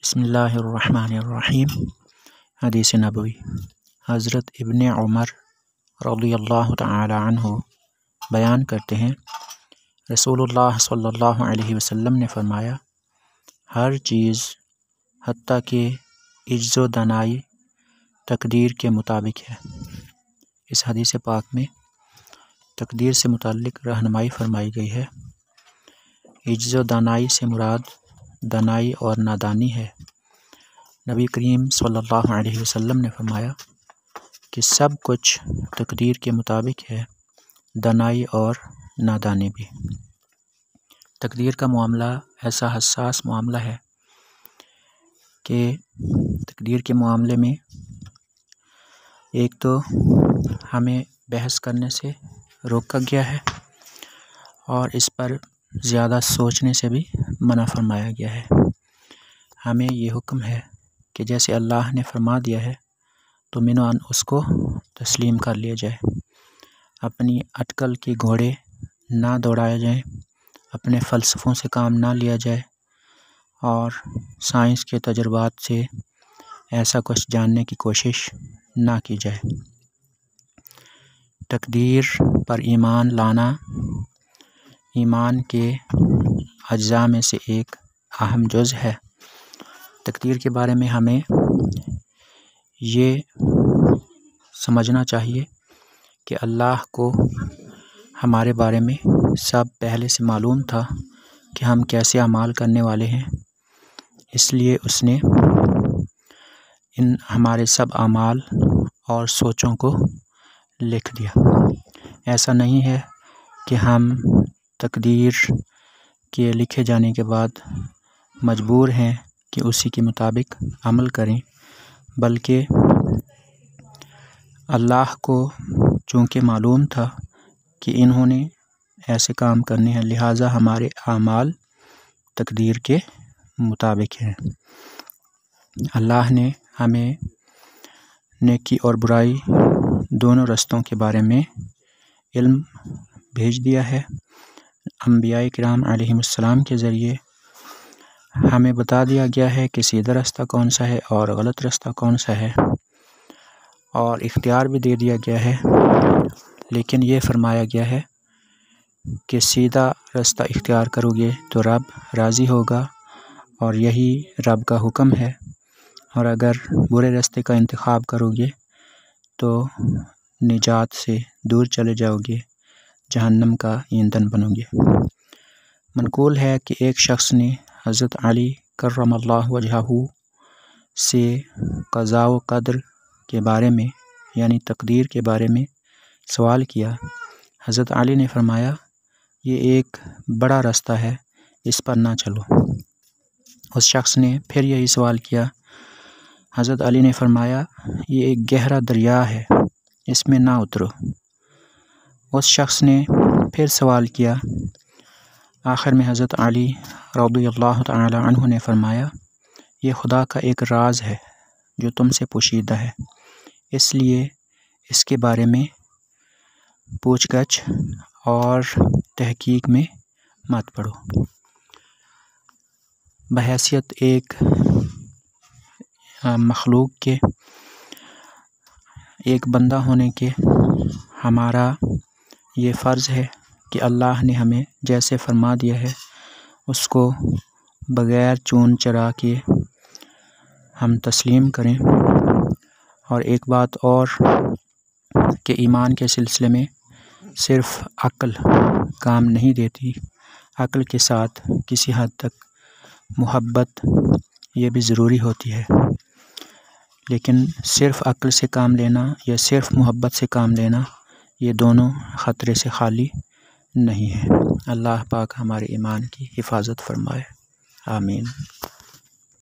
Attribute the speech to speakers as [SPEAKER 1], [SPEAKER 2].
[SPEAKER 1] بسم اللہ الرحمن الرحیم۔ حدیث نبوی حضرت ابن عمر رضی اللہ تعالی عنہ بیان کرتے ہیں، رسول اللہ صلی اللہ علیہ وسلم نے فرمایا، ہر چیز حتیٰ کہ عجز و دانائی تقدیر کے مطابق ہے۔ اس حدیث پاک میں تقدیر سے متعلق رہنمائی فرمائی گئی ہے۔ عجز و دانائی سے مراد دانائی اور نادانی ہے۔ نبی کریم صلی اللہ علیہ وسلم نے فرمایا کہ سب کچھ تقدیر کے مطابق ہے، دانائی اور نادانی بھی۔ تقدیر کا معاملہ ایسا حساس معاملہ ہے کہ تقدیر کے معاملے میں ایک تو ہمیں بحث کرنے سے روکا گیا ہے اور اس پر زیادہ سوچنے سے بھی منع فرمایا گیا ہے۔ ہمیں یہ حکم ہے کہ جیسے اللہ نے فرما دیا ہے تو منوان اس کو تسلیم کر لیا جائے۔ اپنی اٹکل کے گھوڑے نہ دوڑائے جائیں، اپنے فلسفوں سے کام نہ لیا جائے اور سائنس کے تجربات سے ایسا کچھ جاننے کی کوشش نہ کی جائے۔ تقدیر پر ایمان لانا ایمان کے اجزاء میں سے ایک اہم جز ہے۔ تقدیر کے بارے میں ہمیں یہ سمجھنا چاہیے کہ اللہ کو ہمارے بارے میں سب پہلے سے معلوم تھا کہ ہم کیسے اعمال کرنے والے ہیں، اس لیے اس نے ان ہمارے سب اعمال اور سوچوں کو لکھ دیا۔ ایسا نہیں ہے کہ ہم تقدیر کے لکھے جانے کے بعد مجبور ہیں کہ اسی کے مطابق عمل کریں، بلکہ اللہ کو چونکہ معلوم تھا کہ انہوں نے ایسے کام کرنے ہیں، لہٰذا ہمارے اعمال تقدیر کے مطابق ہیں۔ اللہ نے ہمیں نیکی اور برائی دونوں رستوں کے بارے میں علم بھیج دیا ہے۔ انبیاء کرام علیہم السلام کے ذریعے ہمیں بتا دیا گیا ہے کہ سیدھا رستہ کون سا ہے اور غلط رستہ کون سا ہے، اور اختیار بھی دے دیا گیا ہے، لیکن یہ فرمایا گیا ہے کہ سیدھا رستہ اختیار کرو گے تو رب راضی ہوگا اور یہی رب کا حکم ہے، اور اگر برے راستے کا انتخاب کرو گے تو نجات سے دور چلے جاؤ گے، جہنم کا ایندھن بنو گے۔ منقول ہے کہ ایک شخص نے حضرت علی کرم اللہ وجہہ سے قضاء و قدر کے بارے میں یعنی تقدیر کے بارے میں سوال کیا۔ حضرت علی نے فرمایا، یہ ایک بڑا راستہ ہے، اس پر نہ چلو۔ اس شخص نے پھر یہی سوال کیا۔ حضرت علی نے فرمایا، یہ ایک گہرا دریا ہے، اس میں نہ اترو۔ اس شخص نے پھر سوال کیا۔ آخر میں حضرت علی رضی اللہ تعالی عنہ نے فرمایا، یہ خدا کا ایک راز ہے جو تم سے پوشیدہ ہے، اس لیے اس کے بارے میں پوچھ گچھ اور تحقیق میں مت پڑو۔ بحیثیت ایک مخلوق کے، ایک بندہ ہونے کے، ہمارا یہ فرض ہے کہ اللہ نے ہمیں جیسے فرما دیا ہے اس کو بغیر چون چرا کے ہم تسلیم کریں۔ اور ایک بات اور کہ ایمان کے سلسلے میں صرف عقل کام نہیں دیتی، عقل کے ساتھ کسی حد تک محبت یہ بھی ضروری ہوتی ہے، لیکن صرف عقل سے کام لینا یا صرف محبت سے کام لینا یہ دونوں خطرے سے خالی نہیں ہے۔ اللہ پاک ہمارے ایمان کی حفاظت فرمائے، آمین۔